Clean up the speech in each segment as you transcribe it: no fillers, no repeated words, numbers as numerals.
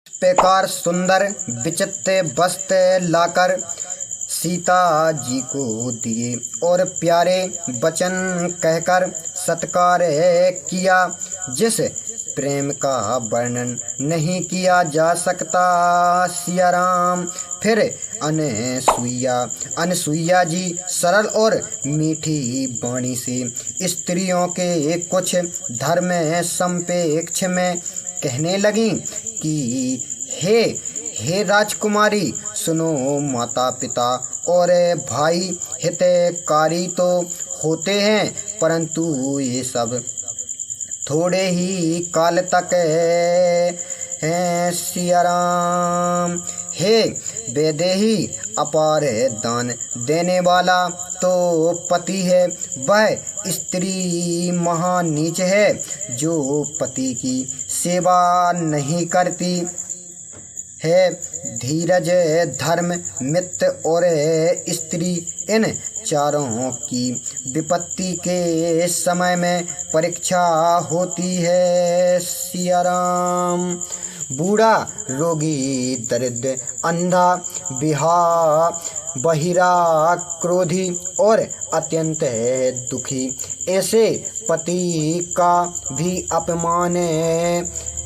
प्रकार सुंदर विचित्र वस्त्र लाकर सीता जी को दिए और प्यारे वचन कहकर सत्कार किया, जिस प्रेम का वर्णन नहीं किया जा सकता। सिया राम। फिर अनसुईया जी सरल और मीठी वाणी से स्त्रियों के कुछ धर्म संपेक्ष में कहने लगी कि हे राजकुमारी, सुनो, माता पिता और भाई हितकारी तो होते हैं, परंतु ये सब थोड़े ही काल तक हैं। सिया राम। हे वैदेही, अपार दान देने वाला तो पति है, वह स्त्री महानीच है जो पति की सेवा नहीं करती है। धीरज, धर्म, मित्र और स्त्री, इन चारों की विपत्ति के समय में परीक्षा होती है। सिया राम। बूढ़ा, रोगी, दरिद्र, अंधा, बहिरा, क्रोधी और अत्यंत दुखी, ऐसे पति का भी अपमान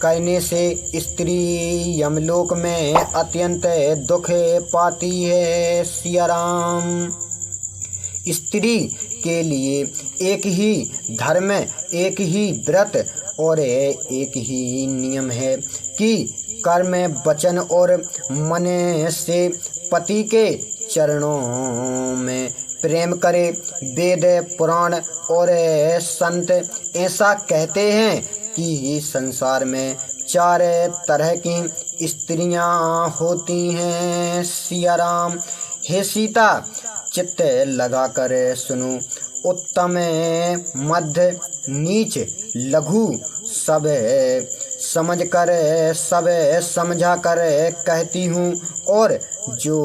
करने से स्त्री यमलोक में अत्यंत दुख पाती है। सिया राम। स्त्री के लिए एक ही धर्म, एक ही व्रत और एक ही नियम है कि कर्म, वचन और मन से पति के चरणों में प्रेम करे। वेद, पुराण और संत ऐसा कहते हैं कि संसार में 4 तरह की स्त्रियां होती हैं। सिया राम। हे सीता, चित्त लगाकर सुनो, उत्तम, मध्य, नीच, लघु, सब समझा कर कहती हूँ, और जो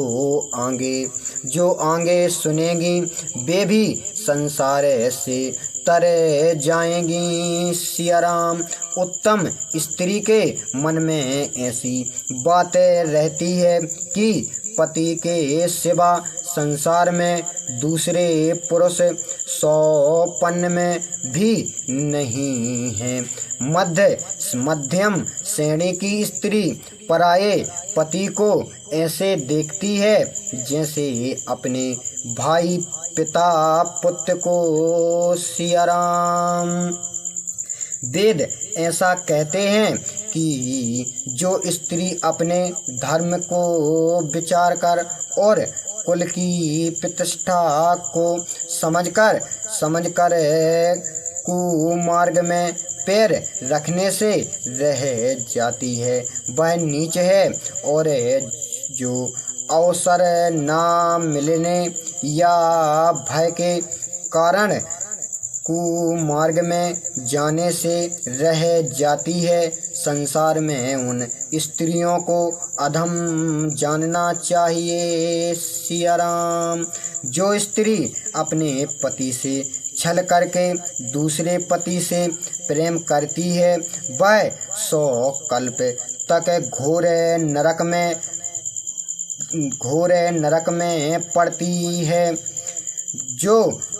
आगे सुनेगी वे भी संसार से तर जाएंगी। सिया राम। उत्तम स्त्री के मन में ऐसी बातें रहती है कि पति के सिवा संसार में दूसरे पुरुष 100 में भी नहीं हैं। मध्यम श्रेणी की स्त्री पराये पति को ऐसे देखती है जैसे अपने भाई, पिता, पुत्र को। सिया राम। वेद ऐसा कहते हैं कि जो स्त्री अपने धर्म को विचार कर और कुल की प्रतिष्ठा को समझकर कुमार्ग में पैर रखने से रह जाती है, वह नीच है। और जो अवसर ना मिलने या भय के कारण कुमार्ग में जाने से रह जाती है, संसार में उन स्त्रियों को अधम जानना चाहिए। सिया राम। जो स्त्री अपने पति से छल करके दूसरे पति से प्रेम करती है, वह 100 कल्प तक घोर नरक में पड़ती है। जो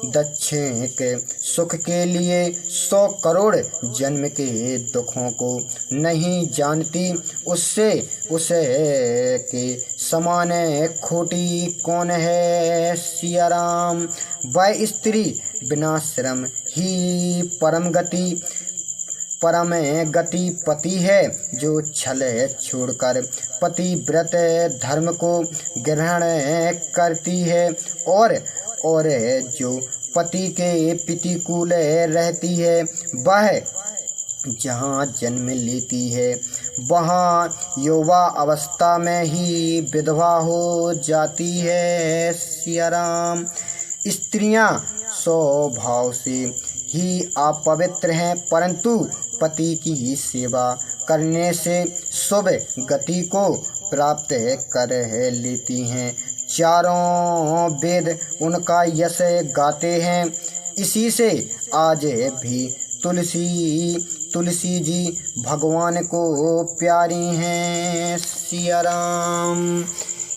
दक्षिण के सुख के लिए 100 करोड़ जन्म के दुखों को नहीं जानती, उसे के समान खोटी कौन है। सिया राम। वह स्त्री बिना श्रम ही परम गति पति है, जो छल छोड़कर पतिव्रत धर्म को ग्रहण करती है, और जो पति के प्रतिकूल रहती है, वह जहाँ जन्म लेती है वहाँ युवा अवस्था में ही विधवा हो जाती है। सिया राम। स्त्रियाँ स्वभाव से ही अपवित्र हैं, परंतु पति की सेवा करने से शुभ गति को प्राप्त कर लेती हैं। चारों वेद उनका यश गाते हैं। इसी से आज भी तुलसी तुलसी जी भगवान को प्यारी हैं। सिया राम।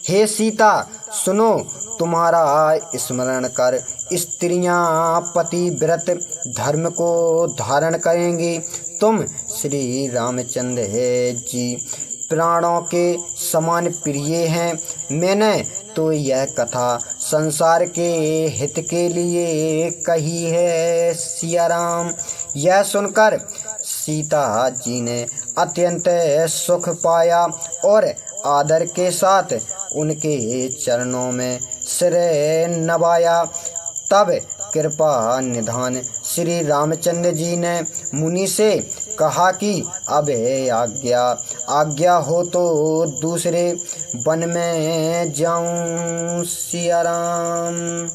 हे सीता सुनो, तुम्हारा स्मरण कर स्त्रियां पतिव्रत धर्म को धारण करेंगी। तुम श्री रामचंद्र जी प्राणों के समान प्रिय हैं। मैंने तो यह कथा संसार के हित के लिए कही है। सिया राम। यह सुनकर सीता जी ने अत्यंत सुख पाया और आदर के साथ उनके चरणों में सिर नवाया। तब कृपा निधान श्री रामचंद्र जी ने मुनि से कहा कि अब आज्ञा हो तो दूसरे वन में जाऊं। सिया राम।